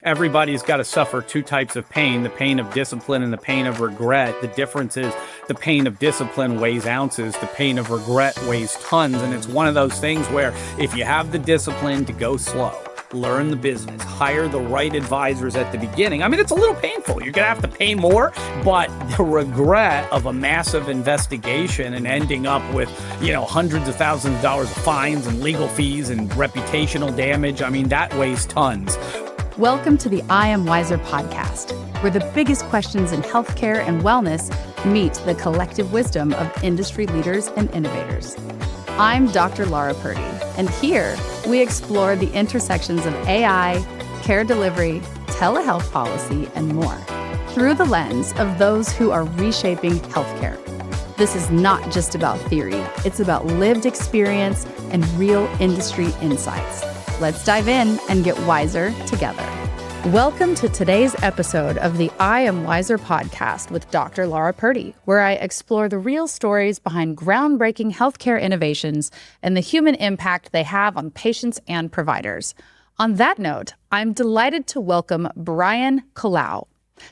Everybody's got to suffer two types of pain, the pain of discipline and the pain of regret. The difference is the pain of discipline weighs ounces, the pain of regret weighs tons. And it's one of those things where if you have the discipline to go slow, learn the business, hire the right advisors at the beginning. I mean, it's a little painful. You're going to have to pay more, but the regret of a massive investigation and ending up with, hundreds of thousands of dollars of fines and legal fees and reputational damage, I mean, that weighs tons. Welcome to the I Am Wiser podcast, where the biggest questions in healthcare and wellness meet the collective wisdom of industry leaders and innovators. I'm Dr. Laura Purdy, and here we explore the intersections of AI, care delivery, telehealth policy, and more through the lens of those who are reshaping healthcare. This is not just about theory, it's about lived experience and real industry insights. Let's dive in and get wiser together. Welcome to today's episode of the I Am Wiser podcast with Dr. Laura Purdy, where I explore the real stories behind groundbreaking healthcare innovations and the human impact they have on patients and providers. On that note, I'm delighted to welcome Brian Colao,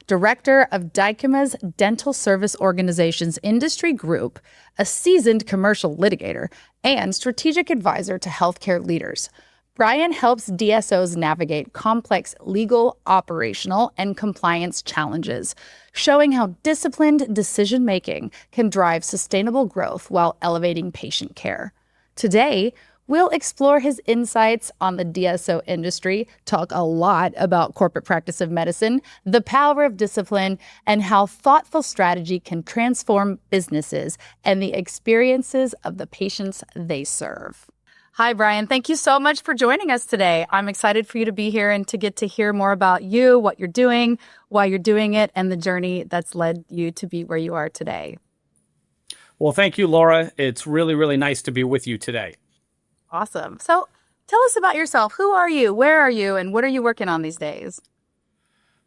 Director of Dykema's Dental Service Organization's Industry Group, a seasoned commercial litigator, and strategic advisor to healthcare leaders. Brian helps DSOs navigate complex legal, operational, and compliance challenges, showing how disciplined decision-making can drive sustainable growth while elevating patient care. Today, we'll explore his insights on the DSO industry, talk a lot about corporate practice of medicine, the power of discipline, and how thoughtful strategy can transform businesses and the experiences of the patients they serve. Hi, Brian. Thank you so much for joining us today. I'm excited for you to be here and to get to hear more about you, what you're doing, why you're doing it, and the journey that's led you to be where you are today. Well, thank you, Laura. It's really, really nice to be with you today. Awesome. So tell us about yourself. Who are you? Where are you? And what are you working on these days?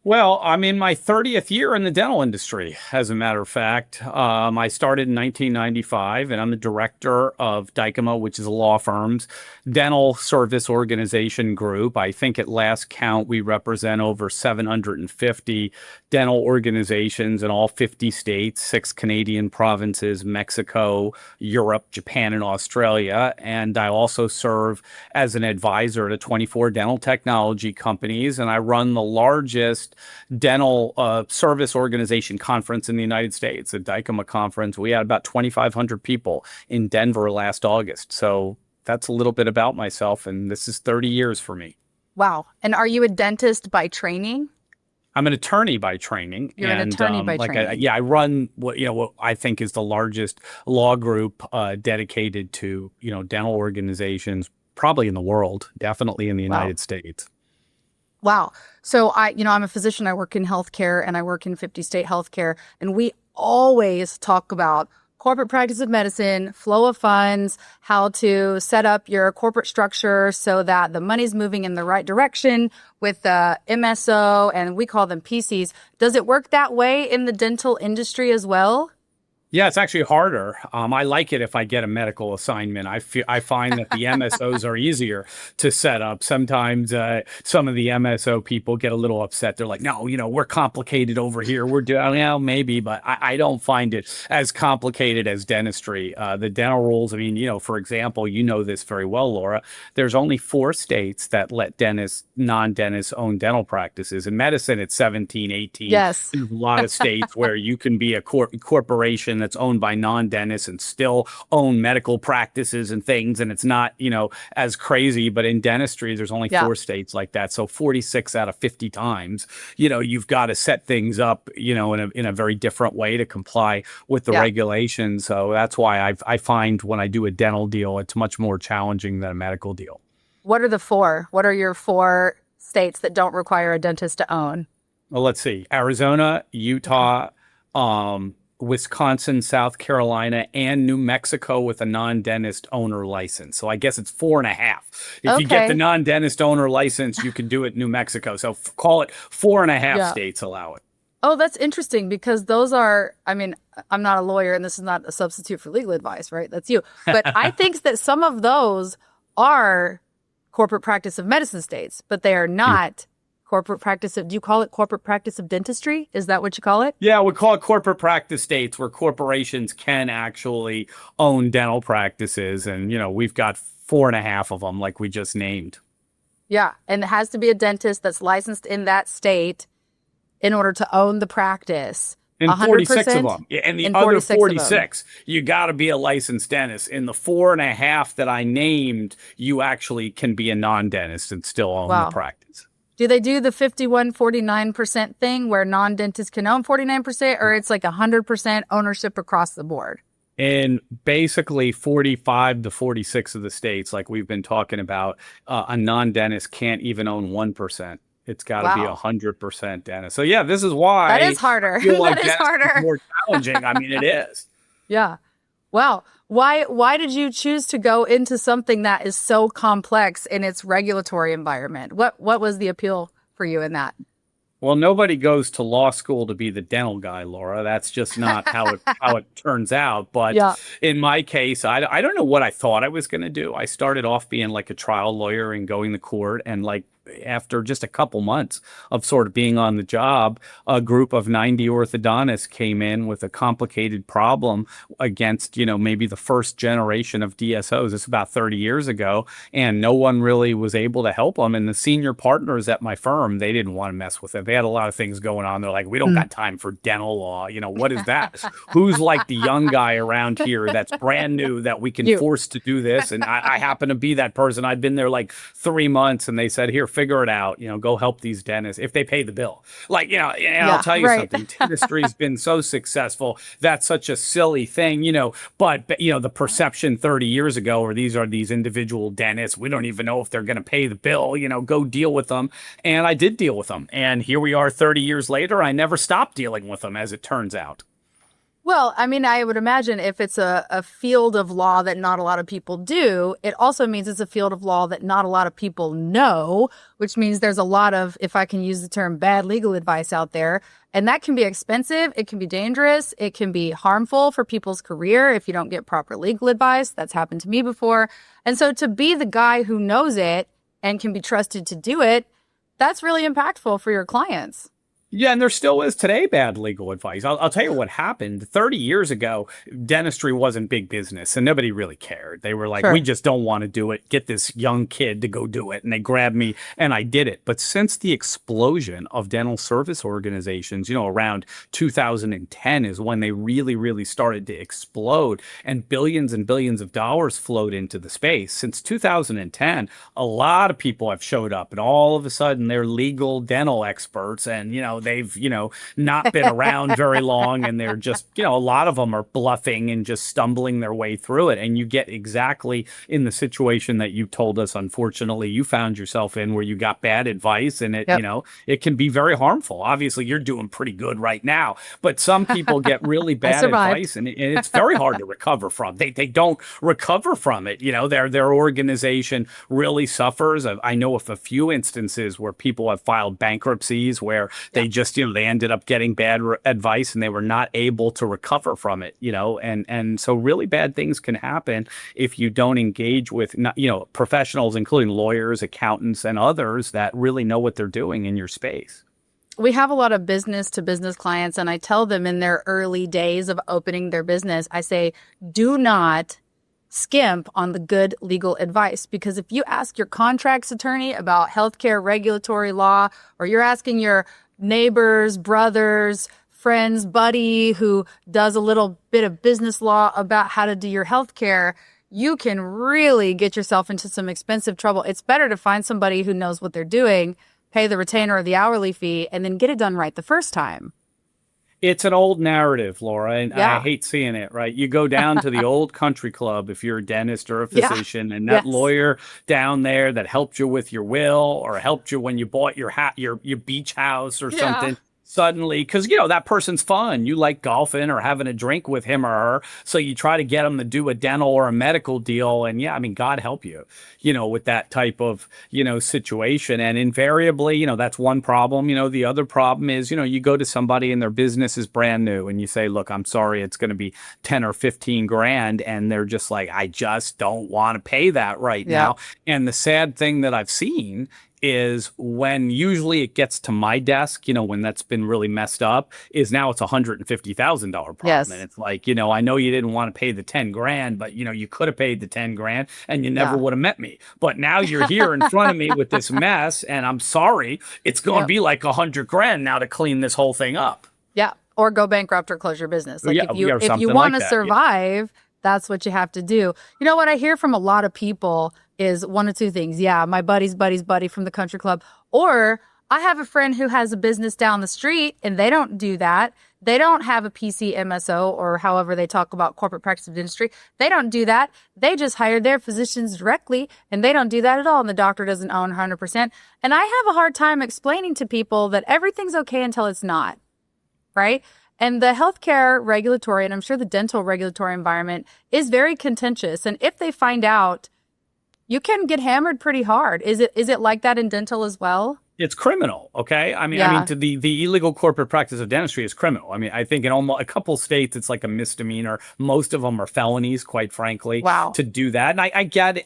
Well, I'm in my 30th year in the dental industry, as a matter of fact. I started in 1995, and I'm the director of Dykema, which is a law firm's dental service organization group. I think at last count, we represent over 750 dental organizations in all 50 states, 6 Canadian provinces, Mexico, Europe, Japan, and Australia. And I also serve as an advisor to 24 dental technology companies, and I run the largest dental service organization conference in the United States, the Dykema conference. We had about 2,500 people in Denver last August. So that's a little bit about myself, and this is 30 years for me. Wow. And are you a dentist by training? I'm an attorney by training. You're an attorney by training. I run what I think is the largest law group dedicated to dental organizations, probably in the world, definitely in the United States. Wow. So I'm a physician. I work in healthcare and I work in 50-state healthcare. And we always talk about corporate practice of medicine, flow of funds, how to set up your corporate structure so that the money's moving in the right direction with the MSO, and we call them PCs. Does it work that way in the dental industry as well? Yeah, it's actually harder. I like it if I get a medical assignment. I find that the MSOs are easier to set up. Sometimes some of the MSO people get a little upset. They're like, no, we're complicated over here. We're doing, maybe, but I don't find it as complicated as dentistry. The dental rules, for example, this very well, Laura, there's only 4 states that let non-dentists own dental practices. In medicine, it's 17, 18. Yes. There's a lot of states where you can be a corporation that's owned by non-dentists and still own medical practices and things. And it's not, as crazy, but in dentistry, there's only 4 states like that. So 46 out of 50 times, you've got to set things up, in a very different way to comply with the regulations. So that's why I find when I do a dental deal, it's much more challenging than a medical deal. What are the 4? What are your 4 states that don't require a dentist to own? Well, let's see. Arizona, Utah, Wisconsin, South Carolina, and New Mexico with a non-dentist owner license. So I guess it's 4.5. If you get the non-dentist owner license, you can do it in New Mexico. So call it 4.5 states allow it. Oh, that's interesting because those are, I'm not a lawyer and this is not a substitute for legal advice, right? That's you. But I think that some of those are corporate practice of medicine states, but they are not corporate practice of, do you call it corporate practice of dentistry? Is that what you call it? Yeah, we call it corporate practice states where corporations can actually own dental practices. And, we've got four and a half of them, like we just named. Yeah. And it has to be a dentist that's licensed in that state in order to own the practice. And 46 of them. Yeah, and the other 46, you got to be a licensed dentist. In the four and a half that I named, you actually can be a non-dentist and still own the practice. Do they do the 49% thing where non-dentists can own 49%, or it's like 100% ownership across the board? In basically 45 to 46 of the states, like we've been talking about, a non-dentist can't even own 1%. It's got to be 100% dentist. So yeah, this is why that is harder. That is harder. More challenging. I mean, it is. Yeah. Wow. Why did you choose to go into something that is so complex in its regulatory environment? What was the appeal for you in that? Well, nobody goes to law school to be the dental guy, Laura. That's just not how it turns out. But in my case, I don't know what I thought I was going to do. I started off being like a trial lawyer and going to court, and like after just a couple months of sort of being on the job, a group of 90 orthodontists came in with a complicated problem against, maybe the first generation of DSOs. It's about 30 years ago, and no one really was able to help them. And the senior partners at my firm, they didn't want to mess with it. They had a lot of things going on. They're like, we don't got time for dental law. What is that? Who's like the young guy around here that's brand new that we can force to do this? And I happen to be that person. I'd been there like 3 months, and they said, here, figure it out, go help these dentists if they pay the bill. Like, and I'll tell you something, dentistry's been so successful. That's such a silly thing, but the perception 30 years ago, or these are these individual dentists, we don't even know if they're going to pay the bill, go deal with them. And I did deal with them. And here we are 30 years later. I never stopped dealing with them, as it turns out. Well, I mean, I would imagine if it's a field of law that not a lot of people do, it also means it's a field of law that not a lot of people know, which means there's a lot of, if I can use the term, bad legal advice out there. And that can be expensive. It can be dangerous. It can be harmful for people's career if you don't get proper legal advice. That's happened to me before. And so to be the guy who knows it and can be trusted to do it, that's really impactful for your clients. Yeah, and there still is today bad legal advice. I'll tell you what happened. 30 years ago, dentistry wasn't big business, and nobody really cared. They were like, we just don't want to do it. Get this young kid to go do it. And they grabbed me, and I did it. But since the explosion of dental service organizations, around 2010 is when they really, really started to explode, and billions of dollars flowed into the space. Since 2010, a lot of people have showed up, and all of a sudden, they're legal dental experts, and, they've, not been around very long, and they're just, a lot of them are bluffing and just stumbling their way through it. And you get exactly in the situation that you told us, unfortunately, you found yourself in, where you got bad advice, and it, it can be very harmful. Obviously, you're doing pretty good right now, but some people get really bad advice, and it's very hard to recover from. They don't recover from it. Their organization really suffers. I know of a few instances where people have filed bankruptcies where they just, they ended up getting bad advice, and they were not able to recover from it, and so really bad things can happen if you don't engage with, professionals, including lawyers, accountants, and others that really know what they're doing in your space. We have a lot of business to business clients, and I tell them in their early days of opening their business, I say, do not skimp on the good legal advice, because if you ask your contracts attorney about healthcare regulatory law, or you're asking your neighbors, brothers, friends, buddy who does a little bit of business law about how to do your healthcare, you can really get yourself into some expensive trouble. It's better to find somebody who knows what they're doing, pay the retainer or the hourly fee, and then get it done right the first time. It's an old narrative, Laura, and I hate seeing it, right? You go down to the old country club if you're a dentist or a physician, and that lawyer down there that helped you with your will, or helped you when you bought your beach house or something, suddenly, because, that person's fun. You like golfing or having a drink with him or her. So you try to get them to do a dental or a medical deal. And God help you, with that type of, situation. And invariably, that's one problem. The other problem is, you go to somebody and their business is brand new, and you say, look, I'm sorry, it's going to be 10 or 15 grand. And they're just like, I just don't want to pay that right now. And the sad thing that I've seen is when usually it gets to my desk, when that's been really messed up, is now it's $150,000 problem. And Yes. it's like, I know you didn't want to pay the 10 grand, but you could have paid the 10 grand and you never Yeah. would have met me. But now you're here in front of me with this mess, and I'm sorry, it's going to Yep. be like 100 grand now to clean this whole thing up. Yeah. Or go bankrupt or close your business. Like Yeah, if you something want like to that. Yeah. survive, that's what you have to do. You know what I hear from a lot of people is one of two things. Yeah, my buddy's buddy from the country club. Or I have a friend who has a business down the street and they don't do that. They don't have a PCMSO or however they talk about corporate practice of dentistry. They don't do that. They just hire their physicians directly and they don't do that at all. And the doctor doesn't own 100%. And I have a hard time explaining to people that everything's okay until it's not. Right? And the healthcare regulatory, and I'm sure the dental regulatory environment is very contentious. And if they find out, you can get hammered pretty hard. Is it like that in dental as well? It's criminal, okay? I mean, Yeah. to the illegal corporate practice of dentistry is criminal. I mean, I think in almost a couple states it's like a misdemeanor. Most of them are felonies, quite frankly. Wow. To do that, and I get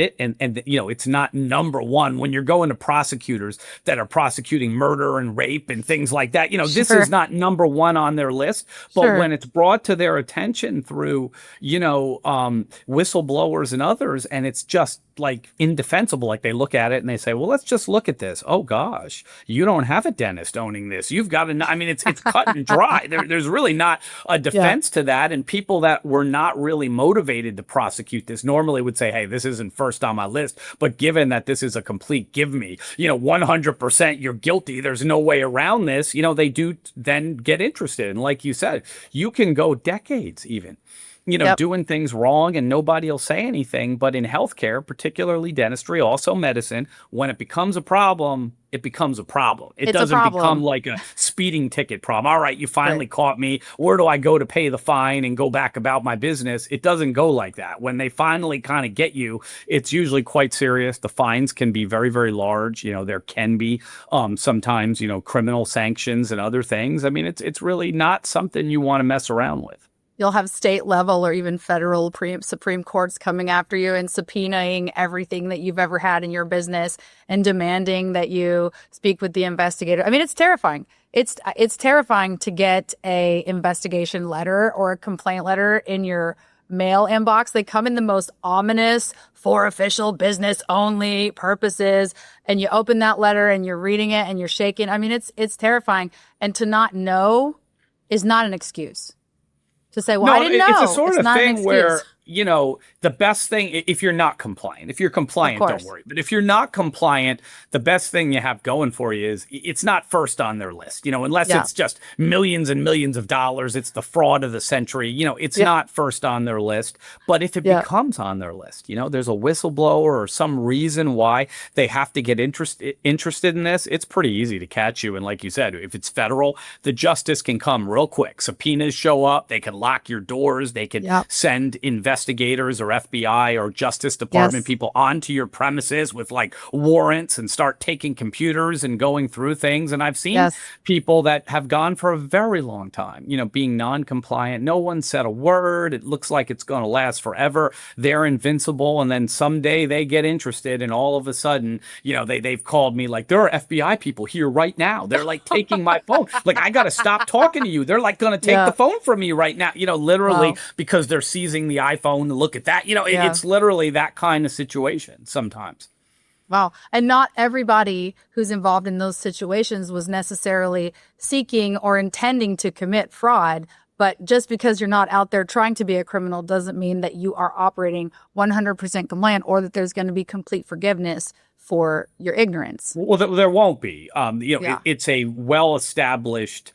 it, and it's not number one when you're going to prosecutors that are prosecuting murder and rape and things like that. This Sure. is not number one on their list. But Sure. when it's brought to their attention through whistleblowers and others, and it's just like indefensible, like they look at it and they say, well, let's just look at this. Oh gosh, you don't have a dentist owning this. You've got to, I mean, it's cut and dry. There's really not a defense to that. And people that were not really motivated to prosecute this normally would say, hey, this isn't first on my list. But given that this is a complete give me, 100% you're guilty, there's no way around this, they do then get interested. And like you said, you can go decades even. Doing things wrong and nobody will say anything. But in healthcare, particularly dentistry, also medicine, when it becomes a problem, it becomes a problem. It doesn't become like a speeding ticket problem. All right, you finally caught me. Where do I go to pay the fine and go back about my business? It doesn't go like that. When they finally kind of get you, it's usually quite serious. The fines can be very, very large. There can be sometimes, criminal sanctions and other things. I mean, it's really not something you want to mess around with. You'll have state level or even federal Supreme Courts coming after you and subpoenaing everything that you've ever had in your business and demanding that you speak with the investigator. I mean, it's terrifying. It's terrifying to get a investigation letter or a complaint letter in your mail inbox. They come in the most ominous, for official business only purposes. And you open that letter and you're reading it and you're shaking. I mean, it's terrifying. And to not know is not an excuse. To say, well, I didn't know. It's a sort of not an thing excuse. where, the best thing, if you're not compliant, if you're compliant, don't worry. But if you're not compliant, the best thing you have going for you is it's not first on their list, unless it's just millions and millions of dollars. It's the fraud of the century. It's not first on their list. But if it becomes on their list, there's a whistleblower or some reason why they have to get interested in this, it's pretty easy to catch you. And like you said, if it's federal, the justice can come real quick. Subpoenas show up. They can lock your doors. They can send investigators or FBI or Justice Department people onto your premises with like warrants and start taking computers and going through things. And I've seen people that have gone for a very long time, being non-compliant. No one said a word. It looks like it's going to last forever. They're invincible. And then someday they get interested and all of a sudden, they've called me like, there are FBI people here right now. They're like taking my phone. Like, I got to stop talking to you. They're like going to take the phone from me right now, literally because they're seizing the iPhone to look at that. It's literally that kind of situation sometimes. Wow. And not everybody who's involved in those situations was necessarily seeking or intending to commit fraud. But just because you're not out there trying to be a criminal doesn't mean that you are operating 100% compliant or that there's going to be complete forgiveness for your ignorance. Well, there won't be. It's a well-established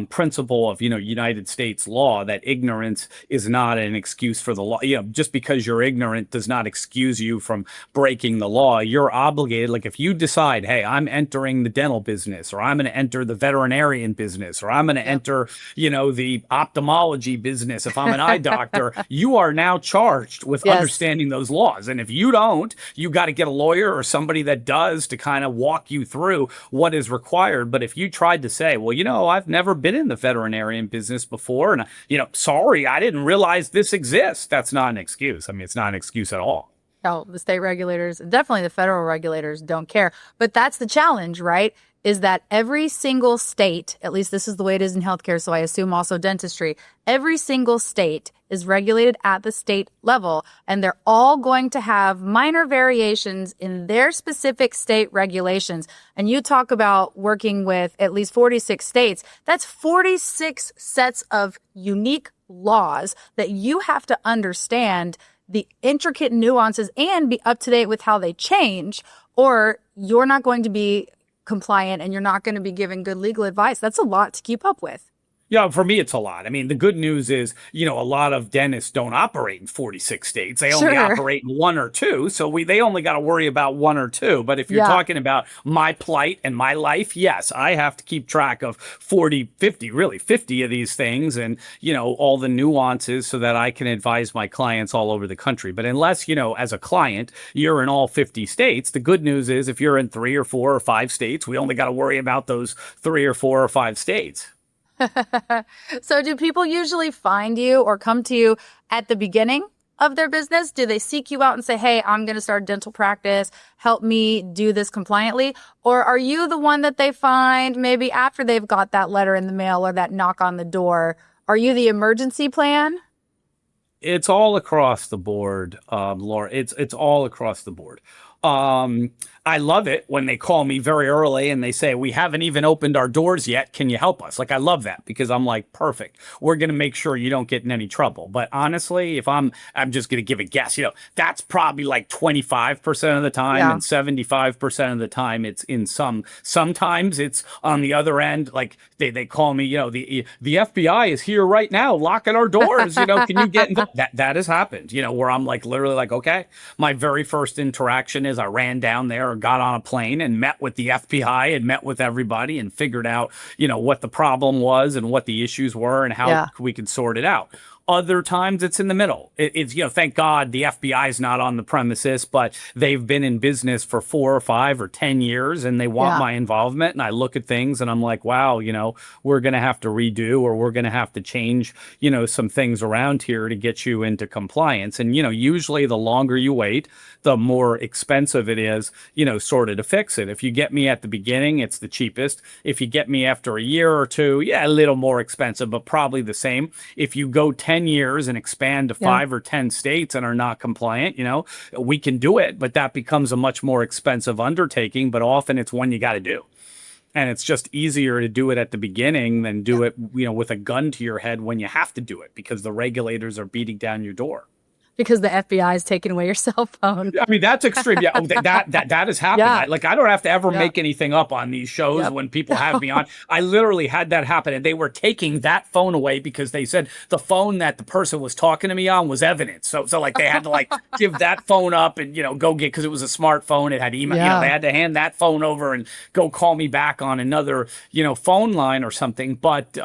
principle of, United States law that ignorance is not an excuse for the law. Just because you're ignorant does not excuse you from breaking the law. You're obligated. Like if you decide, hey, I'm entering the dental business, or I'm going to enter the veterinarian business, or I'm going to enter, the ophthalmology business. If I'm an eye doctor, you are now charged with understanding those laws. And if you don't, you got to get a lawyer or somebody that does to kind of walk you through what is required. But if you tried to say, well, I've never been in the veterinarian business before, and sorry, I didn't realize this exists, that's not an excuse. I mean, it's not an excuse at all. Oh, the state regulators, definitely the federal regulators don't care. But that's the challenge, right? Is that every single state, at least this is the way it is in healthcare, so I assume also dentistry, every single state is regulated at the state level, and they're all going to have minor variations in their specific state regulations. And you talk about working with at least 46 states. That's 46 sets of unique laws that you have to understand the intricate nuances and be up to date with how they change, or you're not going to be compliant and you're not going to be giving good legal advice. That's a lot to keep up with. Yeah, for me, it's a lot. I mean, the good news is, a lot of dentists don't operate in 46 states. They only operate in one or two. So they only got to worry about one or two. But if you're talking about my plight and my life, yes, I have to keep track of 40, 50, really 50 of these things and, all the nuances so that I can advise my clients all over the country. But unless, as a client, you're in all 50 states, the good news is if you're in 3 or 4 or 5 states, we only got to worry about those 3 or 4 or 5 states. So do people usually find you or come to you at the beginning of their business? Do they seek you out and say, hey, I'm going to start a dental practice, help me do this compliantly? Or are you the one that they find maybe after they've got that letter in the mail or that knock on the door? Are you the emergency plan? It's all across the board, Laura. It's all across the board. I love it when they call me very early and they say, we haven't even opened our doors yet. Can you help us? Like, I love that because I'm like, perfect. We're going to make sure you don't get in any trouble. But honestly, if I'm just going to give a guess, that's probably like 25% of the time and 75% of the time it's in sometimes it's on the other end. Like they call me, the FBI is here right now, locking our doors. Can you get in? That has happened, where I'm like, literally like, okay, my very first interaction is I ran down there or got on a plane and met with the FBI and met with everybody and figured out, what the problem was and what the issues were and how we could sort it out. Other times it's in the middle. It's, thank God the FBI is not on the premises, but they've been in business for 4 or 5 or 10 years and they want my involvement. And I look at things and I'm like, wow, we're going to have to redo or we're going to have to change, some things around here to get you into compliance. And, usually the longer you wait, the more expensive it is, sort of to fix it. If you get me at the beginning, it's the cheapest. If you get me after a year or two, a little more expensive, but probably the same. If you go 10 years and expand to 5 or 10 states and are not compliant, we can do it, but that becomes a much more expensive undertaking, but often it's one you got to do. And it's just easier to do it at the beginning than do it, with a gun to your head when you have to do it because the regulators are beating down your door. Because the FBI is taking away your cell phone. I mean, that's extreme. Yeah, that has happened. I don't have to ever make anything up on these shows when people have me on. I literally had that happen, and they were taking that phone away because they said the phone that the person was talking to me on was evidence. So like they had to give that phone up and go get, because it was a smartphone. It had email. They had to hand that phone over and go call me back on another phone line or something. But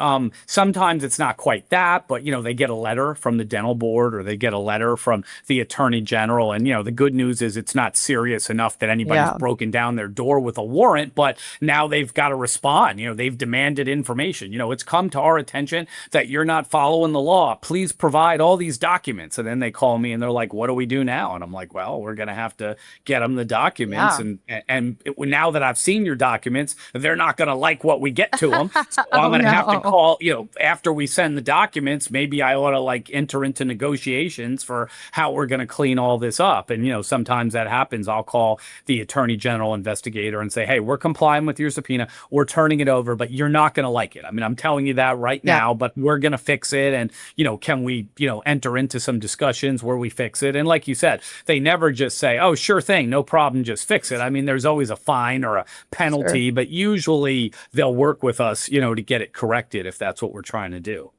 sometimes it's not quite that. But they get a letter from the dental board or they get a letter from the attorney general. And, the good news is it's not serious enough that anybody's broken down their door with a warrant, but now they've got to respond. They've demanded information. It's come to our attention that you're not following the law. Please provide all these documents. And then they call me and they're like, what do we do now? And I'm like, well, we're going to have to get them the documents. And now that I've seen your documents, they're not going to like what we get to them. So I'm going to have to call, after we send the documents, maybe I ought to enter into negotiations for how we're going to clean all this up. And, sometimes that happens. I'll call the attorney general investigator and say, hey, we're complying with your subpoena. We're turning it over, but you're not going to like it. I mean, I'm telling you that right now, but we're going to fix it. And, can we, enter into some discussions where we fix it? And like you said, they never just say, oh, sure thing, no problem, just fix it. I mean, there's always a fine or a penalty, but usually they'll work with us, to get it corrected if that's what we're trying to do.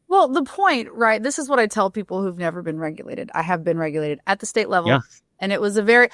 Well, the point, right? This is what I tell people who've never been regulated. I have been regulated at the state level. And it was a very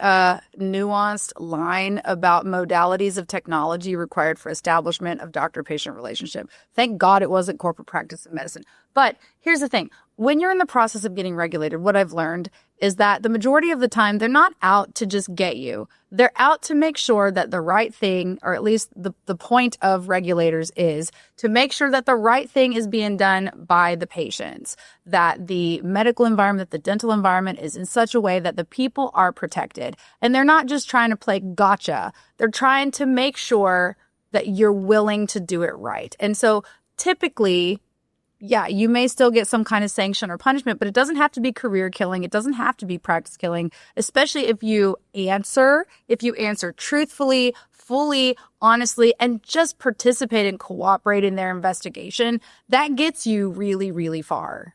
nuanced line about modalities of technology required for establishment of doctor-patient relationship. Thank God it wasn't corporate practice of medicine. But here's the thing. When you're in the process of getting regulated, what I've learned is that the majority of the time, they're not out to just get you. They're out to make sure that the right thing, or at least the point of regulators is to make sure that the right thing is being done by the patients, that the medical environment, the dental environment is in such a way that the people are protected. And they're not just trying to play gotcha. They're trying to make sure that you're willing to do it right. And so typically, yeah, you may still get some kind of sanction or punishment, but it doesn't have to be career killing. It doesn't have to be practice killing, especially if you answer truthfully, fully, honestly, and just participate and cooperate in their investigation. That gets you really, really far.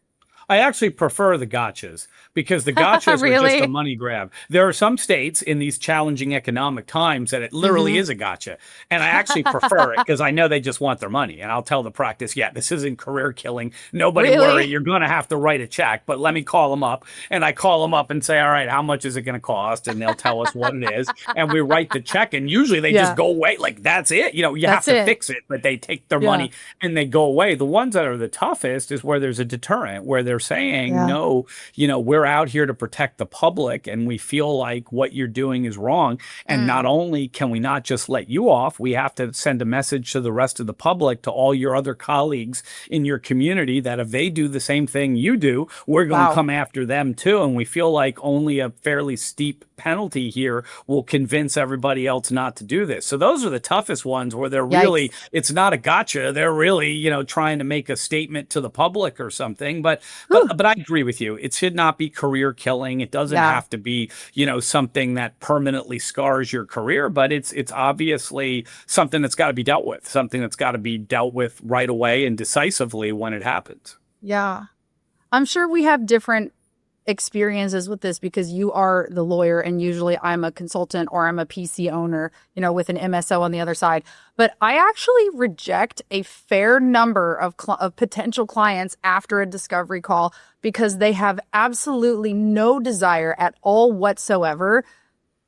I actually prefer the gotchas because the gotchas are just a money grab. There are some states in these challenging economic times that it literally is a gotcha. And I actually prefer it because I know they just want their money. And I'll tell the practice, yeah, this isn't career killing. Nobody worry. You're going to have to write a check, but let me call them up. And I call them up and say, all right, how much is it going to cost? And they'll tell us what it is. And we write the check. And usually they just go away. Like, that's it. You know, you have to fix it, but they take their money and they go away. The ones that are the toughest is where there's a deterrent, where they're saying, no, you know, we're out here to protect the public and we feel like what you're doing is wrong. And not only can we not just let you off, we have to send a message to the rest of the public, to all your other colleagues in your community, that if they do the same thing you do, we're going to come after them too. And we feel like only a fairly steep penalty here will convince everybody else not to do this. So those are the toughest ones, where they're really, it's not a gotcha. They're really, you know, trying to make a statement to the public or something. But I agree with you. It should not be career killing. It doesn't have to be, you know, something that permanently scars your career, but it's obviously something that's got to be dealt with, something that's got to be dealt with right away and decisively when it happens. Yeah. I'm sure we have different experiences with this because you are the lawyer and usually I'm a consultant or I'm a PC owner, you know, with an MSO on the other side. But I actually reject a fair number of potential clients after a discovery call because they have absolutely no desire at all whatsoever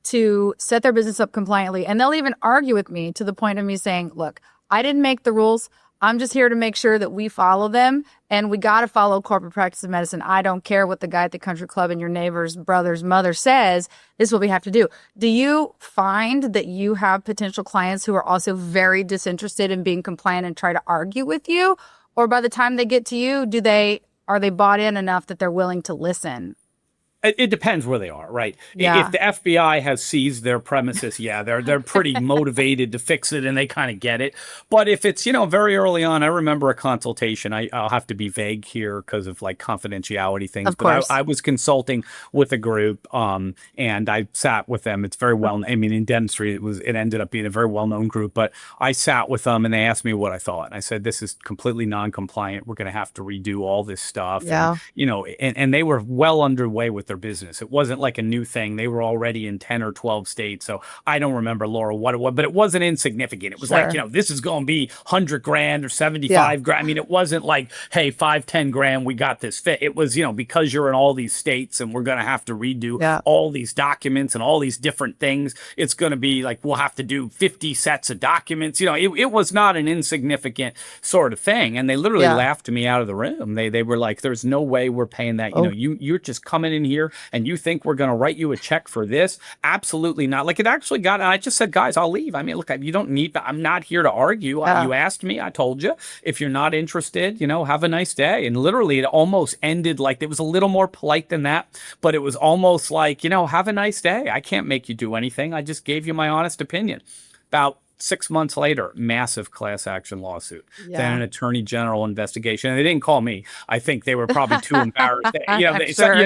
to set their business up compliantly. And they'll even argue with me to the point of me saying, look, I didn't make the rules. I'm just here to make sure that we follow them, and we got to follow corporate practice of medicine. I don't care what the guy at the country club and your neighbor's brother's mother says. This is what we have to do. Do you find that you have potential clients who are also very disinterested in being compliant and try to argue with you? Or by the time they get to you, are they bought in enough that they're willing to listen? It depends where they are, right? Yeah. If the FBI has seized their premises, they're pretty motivated to fix it and they kind of get it. But if it's, you know, very early on, I remember a consultation. I'll have to be vague here because of like confidentiality things. Of course. But I was consulting with a group and I sat with them. It's very well, I mean, in dentistry, it ended up being a very well-known group, but I sat with them and they asked me what I thought. And I said, this is completely non-compliant. We're going to have to redo all this stuff. Yeah. And, you know, and they were well underway with their business. It wasn't like a new thing. They were already in 10 or 12 states. So I don't remember, Laura, what it was, but it wasn't insignificant. It was like, you know, this is going to be 100 grand or 75 grand. I mean, it wasn't like, hey, 5-10 grand, we got this fit. It was, you know, because you're in all these states and we're going to have to redo all these documents and all these different things. It's going to be like, we'll have to do 50 sets of documents. You know, it was not an insignificant sort of thing. And they literally laughed me out of the room. They were like, there's no way we're paying that. You know, you're just coming in here and you think we're going to write you a check for this? Absolutely not. Like, it actually got, and I just said, guys, I'll leave. I mean, look, you don't need, I'm not here to argue. You asked me, I told you. If you're not interested, you know, have a nice day. And literally it almost ended like, it was a little more polite than that, but it was almost like, you know, have a nice day. I can't make you do anything. I just gave you my honest opinion. About 6 months later, massive class action lawsuit, then an attorney general investigation. And they didn't call me. I think they were probably too embarrassed. You know,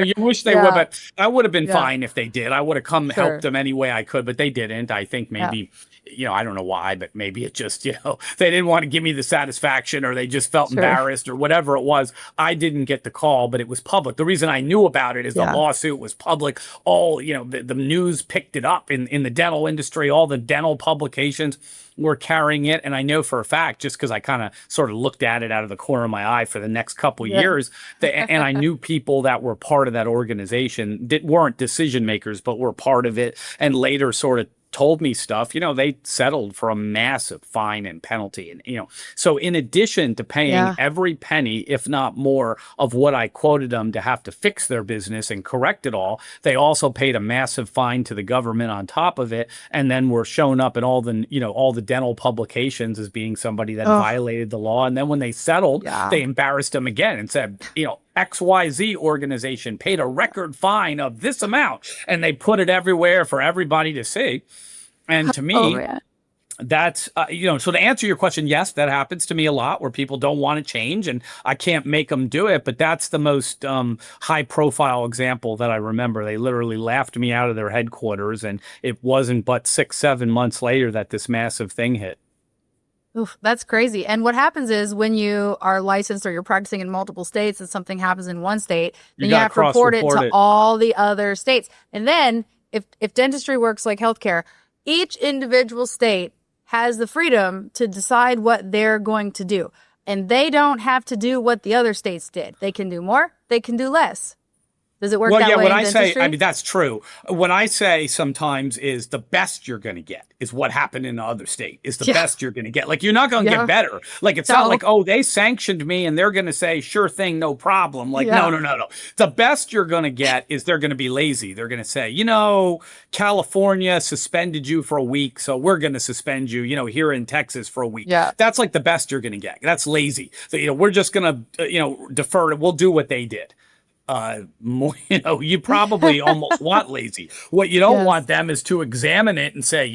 you wish they would, but I would have been fine if they did. I would have come help them any way I could, but they didn't. I think maybe, you know, I don't know why, but maybe it just, you know, they didn't want to give me the satisfaction or they just felt embarrassed or whatever it was. I didn't get the call, but it was public. The reason I knew about it is the lawsuit was public. All, you know, the news picked it up in the dental industry. All the dental publications were carrying it. And I know for a fact, just because I kind of sort of looked at it out of the corner of my eye for the next couple of years, and I knew people that were part of that organization that weren't decision makers, but were part of it and later sort of told me stuff, they settled for a massive fine and penalty. And, so in addition to paying Yeah. every penny, if not more, of what I quoted them to have to fix their business and correct it all, they also paid a massive fine to the government on top of it. And then were shown up in all the dental publications as being somebody that Oh, violated the law. And then when they settled, yeah. they embarrassed them again and said, XYZ organization paid a record fine of this amount, and they put it everywhere for everybody to see. And to Oh, me, man. that's, so to answer your question, yes, that happens to me a lot where people don't want to change and I can't make them do it. But that's the most high profile example that I remember. They literally laughed me out of their headquarters, and it wasn't but 6-7 months later that this massive thing hit. Oof, that's crazy. And what happens is when you are licensed or you're practicing in multiple states and something happens in one state, then you gotta have to report it cross-report to it. all the other states. And then if dentistry works like healthcare, each individual state has the freedom to decide what they're going to do. And they don't have to do what the other states did. They can do more, they can do less. Does it work that way when in I dentistry? say, that's true. When I say sometimes is the best you're going to get is what happened in the other state is the best you're going to get. Like, you're not going to get better. Like, it's not like, oh, they sanctioned me and they're going to say, sure thing, no problem. Like, no. The best you're going to get is they're going to be lazy. They're going to say, California suspended you for a week, so we're going to suspend you, here in Texas for a week. Yeah. That's like the best you're going to get. That's lazy. So, we're just going to, defer it. We'll do what they did. More, you probably almost want lazy. What you don't want them is to examine it and say,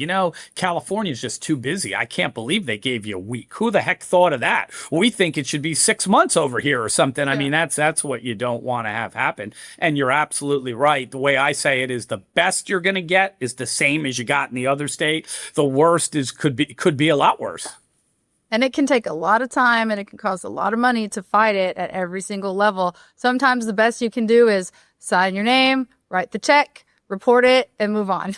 California's just too busy. I can't believe they gave you a week. Who the heck thought of that? We think it should be 6 months over here or something. I mean, that's what you don't want to have happen. And you're absolutely right. The way I say it is the best you're going to get is the same as you got in the other state. The worst could be a lot worse. And it can take a lot of time and it can cost a lot of money to fight it at every single level. Sometimes the best you can do is sign your name, write the check, report it, and move on.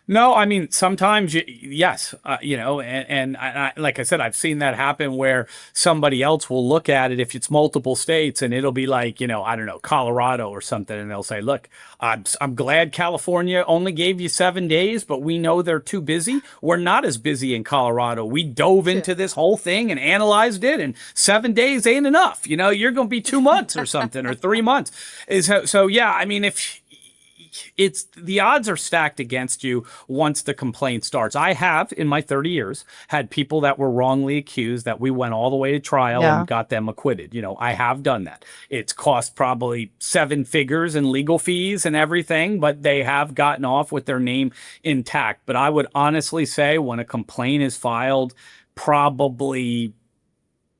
No, I mean, sometimes, yes, and I, like I said, I've seen that happen where somebody else will look at it if it's multiple states and it'll be like, I don't know, Colorado or something. And they'll say, look, I'm glad California only gave you 7 days, but we know they're too busy. We're not as busy in Colorado. We dove into this whole thing and analyzed it, and 7 days ain't enough. You're going to be 2 months or something or 3 months. So yeah, I mean, it's the odds are stacked against you once the complaint starts. I have, in my 30 years, had people that were wrongly accused that we went all the way to trial and got them acquitted. I have done that. It's cost probably 7 figures in legal fees and everything, but they have gotten off with their name intact. But I would honestly say when a complaint is filed, probably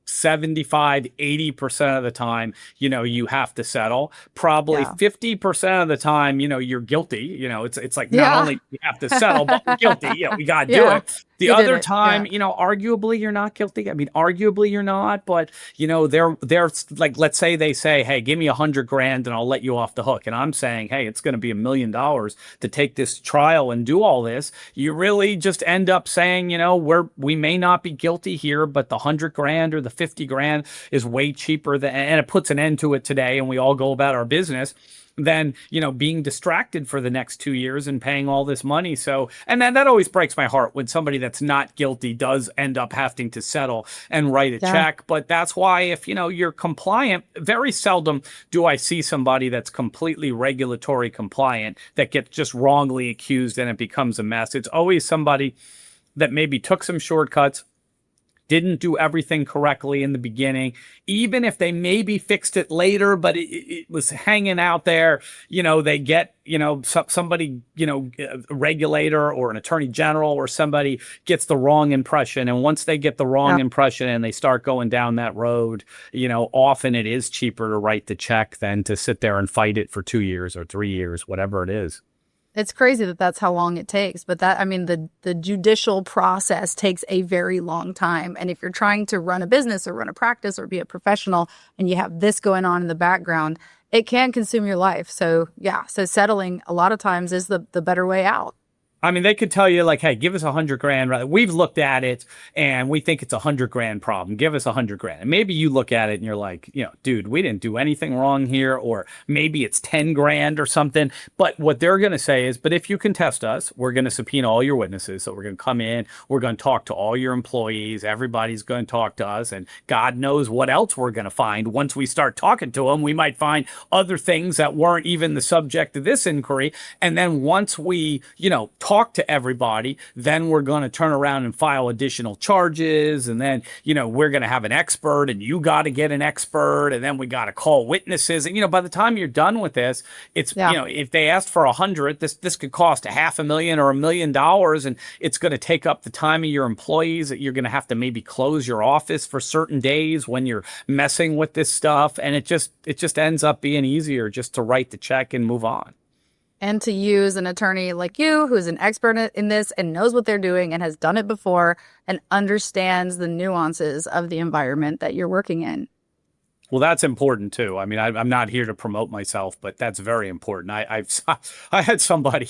75-80% of the time, you have to settle. Probably 50% of the time, you're guilty. It's like not only you have to settle, but we're guilty. We got to do it. The other time, arguably you're not guilty. I mean, arguably you're not, but they're like, let's say they say, hey, give me $100,000 and I'll let you off the hook. And I'm saying, hey, it's going to be $1 million to take this trial and do all this. You really just end up saying, we may not be guilty here, but the $100,000 or the $50,000 is way cheaper and it puts an end to it today. And we all go about our business than, being distracted for the next 2 years and paying all this money. So, and then that always breaks my heart when somebody that's not guilty does end up having to settle and write a check. But that's why if, you're compliant, very seldom do I see somebody that's completely regulatory compliant that gets just wrongly accused and it becomes a mess. It's always somebody that maybe took some shortcuts, didn't do everything correctly in the beginning, even if they maybe fixed it later, but it was hanging out there. They get, somebody, a regulator or an attorney general or somebody gets the wrong impression. And once they get the wrong impression and they start going down that road, often it is cheaper to write the check than to sit there and fight it for 2 years or 3 years, whatever it is. It's crazy that that's how long it takes. But the judicial process takes a very long time. And if you're trying to run a business or run a practice or be a professional and you have this going on in the background, it can consume your life. So settling a lot of times is the better way out. I mean, they could tell you like, hey, give us 100 grand. We've looked at it and we think it's 100 grand problem. Give us 100 grand. And maybe you look at it and you're like, dude, we didn't do anything wrong here. Or maybe it's 10 grand or something. But what they're going to say is, but if you can test us, we're going to subpoena all your witnesses. So we're going to come in, we're going to talk to all your employees. Everybody's going to talk to us. And God knows what else we're going to find. Once we start talking to them, we might find other things that weren't even the subject of this inquiry. And then once we, talk to everybody, then we're going to turn around and file additional charges. And then, we're going to have an expert and you got to get an expert. And then we got to call witnesses. And, by the time you're done with this, it's, if they asked for 100, this could cost $500,000 or $1 million. And it's going to take up the time of your employees that you're going to have to maybe close your office for certain days when you're messing with this stuff. And it just ends up being easier just to write the check and move on. And to use an attorney like you, who's an expert in this and knows what they're doing and has done it before and understands the nuances of the environment that you're working in. Well, that's important too. I mean, I'm not here to promote myself, but that's very important. I had somebody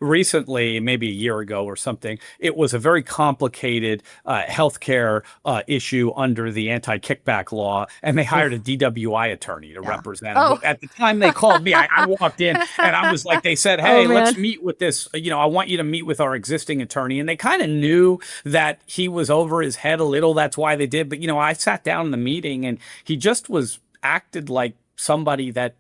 recently, maybe a year ago or something. It was a very complicated healthcare issue under the anti-kickback law, and they hired a DWI attorney to represent them. At the time they called me, I walked in and I was like, they said, hey, let's meet with this. I want you to meet with our existing attorney. And they kind of knew that he was over his head a little. That's why they did. But, I sat down in the meeting and he just was acted like somebody that,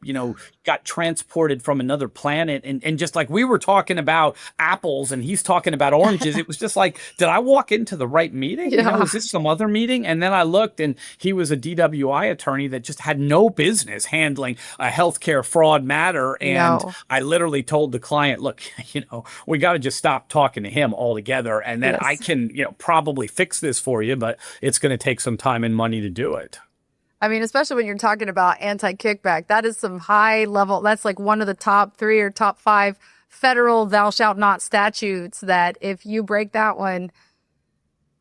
got transported from another planet. And just like we were talking about apples and he's talking about oranges, it was just like, did I walk into the right meeting? Is this some other meeting? And then I looked and he was a DWI attorney that just had no business handling a healthcare fraud matter. And I literally told the client, look, we got to just stop talking to him altogether. And then I can, probably fix this for you, but it's going to take some time and money to do it. I mean, especially when you're talking about anti-kickback, that is some high level. That's like one of the top 3 or top 5 federal thou shalt not statutes that if you break that one,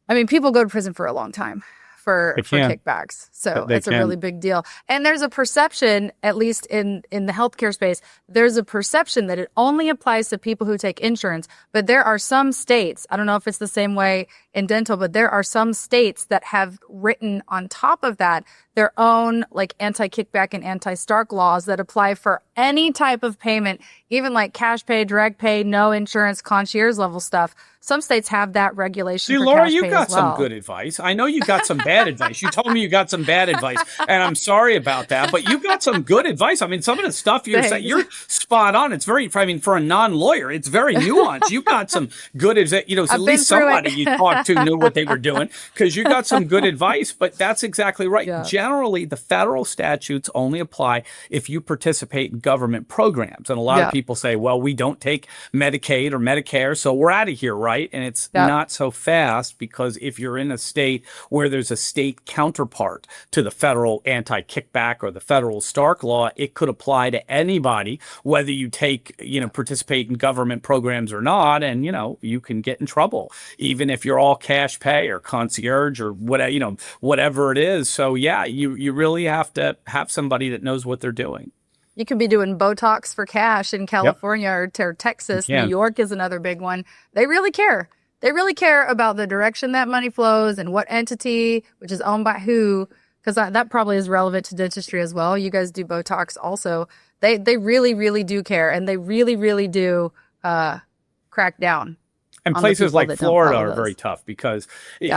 I mean, people go to prison for a long time for kickbacks. So it's a really big deal. And there's a perception, at least in the healthcare space, there's a perception that it only applies to people who take insurance. But there are some states, I don't know if it's the same way in dental, but there are some states that have written on top of that their own like anti-kickback and anti-stark laws that apply for any type of payment, even like cash pay, direct pay, no insurance, concierge level stuff. Some states have that regulation. See, Laura, you got some good advice. I know you got some bad advice. You told me you got some bad advice, and I'm sorry about that, but you got some good advice. I mean, some of the stuff you're saying, you're spot on. It's very, for a non-lawyer, it's very nuanced. You got some good advice. At least somebody you talked to knew what they were doing because you got some good advice, but that's exactly right. Yeah. Generally, the federal statutes only apply if you participate in government programs. And a lot of people say, well, we don't take Medicaid or Medicare, so we're out of here, right? And it's not so fast because if you're in a state where there's a state counterpart to the federal anti-kickback or the federal Stark law, it could apply to anybody, whether you take, participate in government programs or not. And, you can get in trouble, even if you're all cash pay or concierge or whatever, whatever it is. So, you really have to have somebody that knows what they're doing. You could be doing Botox for cash in California or Texas. New York is another big one. They really care. They really care about the direction that money flows and what entity, which is owned by who, because that probably is relevant to dentistry as well. You guys do Botox also. They really, really do care, and they really, really do crack down. And places like Florida are very tough because, they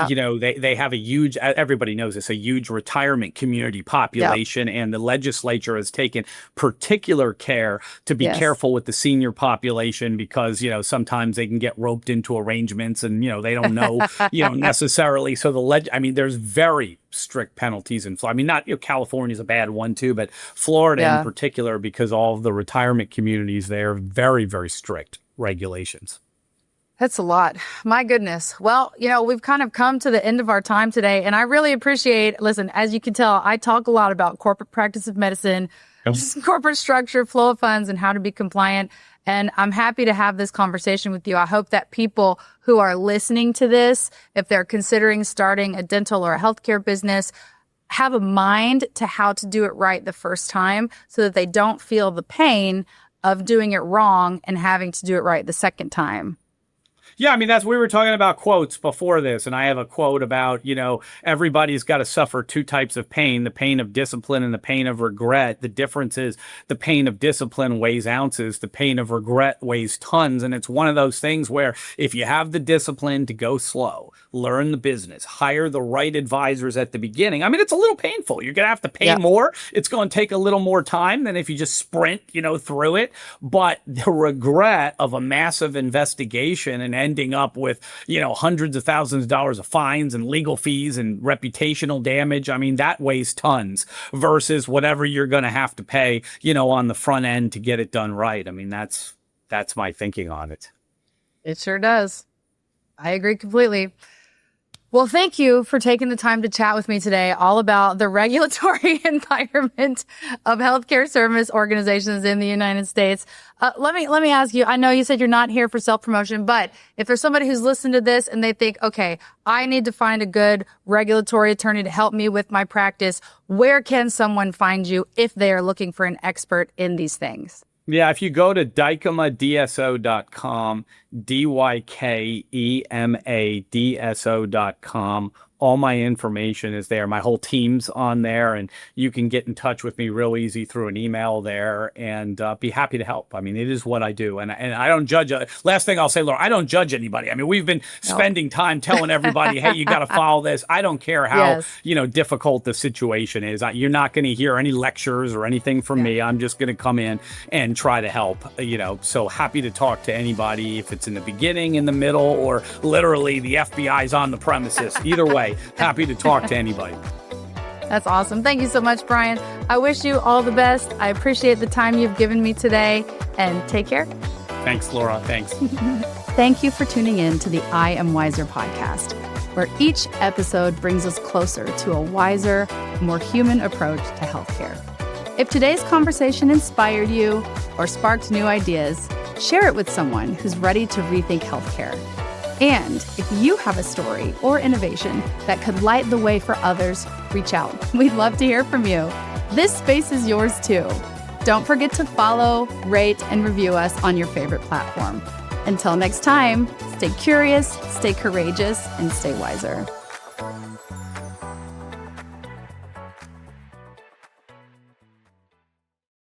have a huge, everybody knows it's a huge retirement community population. And the legislature has taken particular care to be careful with the senior population because, sometimes they can get roped into arrangements and, they don't know, necessarily. So there's very strict penalties in Florida. I mean, not, California's a bad one too, but Florida in particular, because all of the retirement communities there, very, very strict regulations. That's a lot. My goodness. Well, we've kind of come to the end of our time today, and I really appreciate, listen, as you can tell, I talk a lot about corporate practice of medicine, corporate structure, flow of funds, and how to be compliant. And I'm happy to have this conversation with you. I hope that people who are listening to this, if they're considering starting a dental or a healthcare business, have a mind to how to do it right the first time so that they don't feel the pain of doing it wrong and having to do it right the second time. Yeah, I mean, we were talking about quotes before this, and I have a quote about, everybody's got to suffer two types of pain, the pain of discipline and the pain of regret. The difference is the pain of discipline weighs ounces, the pain of regret weighs tons. And it's one of those things where if you have the discipline to go slow, learn the business, hire the right advisors at the beginning. I mean, it's a little painful. You're going to have to pay more. It's going to take a little more time than if you just sprint, through it. But the regret of a massive investigation and ending up with, hundreds of thousands of dollars of fines and legal fees and reputational damage, I mean, that weighs tons versus whatever you're going to have to pay, on the front end to get it done right. I mean, that's my thinking on it. It sure does. I agree completely. Well, thank you for taking the time to chat with me today all about the regulatory environment of healthcare service organizations in the United States. Let me ask you, I know you said you're not here for self-promotion, but if there's somebody who's listened to this and they think, okay, I need to find a good regulatory attorney to help me with my practice, where can someone find you if they are looking for an expert in these things? Yeah, if you go to dykemadso.com, dykemadso.com, all my information is there. My whole team's on there, and you can get in touch with me real easy through an email there, and be happy to help. I mean, it is what I do, and I don't judge. Last thing I'll say, Laura, I don't judge anybody. I mean, we've been spending time telling everybody, hey, you got to follow this. I don't care how difficult the situation is. You're not going to hear any lectures or anything from me. I'm just going to come in and try to help. So happy to talk to anybody if it's in the beginning, in the middle, or literally the FBI's on the premises. Either way. Happy to talk to anybody. That's awesome. Thank you so much, Brian. I wish you all the best. I appreciate the time you've given me today, and take care. Thanks, Laura. Thanks. Thank you for tuning in to the I Am Wiser podcast, where each episode brings us closer to a wiser, more human approach to healthcare. If today's conversation inspired you or sparked new ideas, share it with someone who's ready to rethink healthcare. And if you have a story or innovation that could light the way for others, reach out. We'd love to hear from you. This space is yours too. Don't forget to follow, rate, and review us on your favorite platform. Until next time, stay curious, stay courageous, and stay wiser.